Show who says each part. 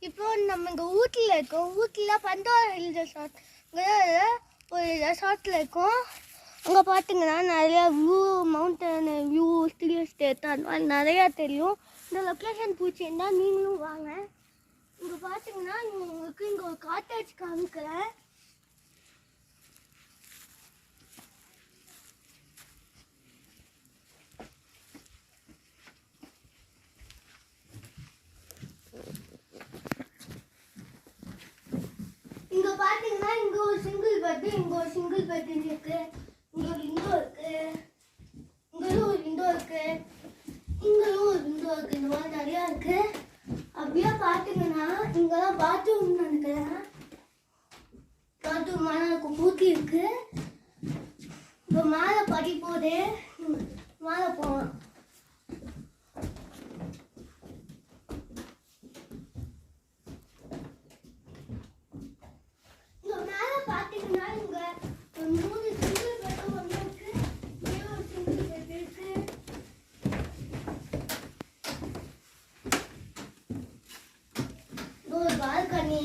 Speaker 1: இப்போ நம்ம இங்கே ஊட்டியில் இருக்கோம். ஊட்டியில் பந்தோரா ஹில் ரெசார்ட் ஒரு ரெசார்ட்டில் இருக்கோம். அங்கே பார்த்தீங்கன்னா நிறையா view, mountain view, steel estate அந்த மாதிரி நிறையா தெரியும். இந்த லொக்கேஷன் பிடிச்சிருந்தா நீங்களும் வாங்க. இங்கே பார்த்தீங்கன்னா உங்களுக்கு இங்கே ஒரு காட்டேஜ் காமிக்கிறேன். இங்கே பார்த்தீங்கன்னா இங்கே ஒரு சிங்கிள் பெட்டு, இங்கே ஒரு சிங்கிள் பெட் இருக்கு. இங்கே ஒரு விண்டோ இருக்கு, இங்கேயும் ஒரு விண்டோ இருக்கு, இங்கேயும் ஒரு விண்டோ இருக்கு. இந்த மாதிரி நிறையா இருக்கு. அப்படியே பார்த்தீங்கன்னா இங்கெல்லாம் பாத்ரூம் நினைக்கிறேன். பாத்ரூம் மேலே இருக்கும், பூத்தி இருக்கு. இப்போ மேலே படி போதே மேலே போகலாம். பார்த்தீங்கன்னா இங்க 3 சிங்கிள் பெட் ஒன்று இருக்கு, ஒரு சிங்கிள் பெட் இருக்கு. ஒரு பால்கனி.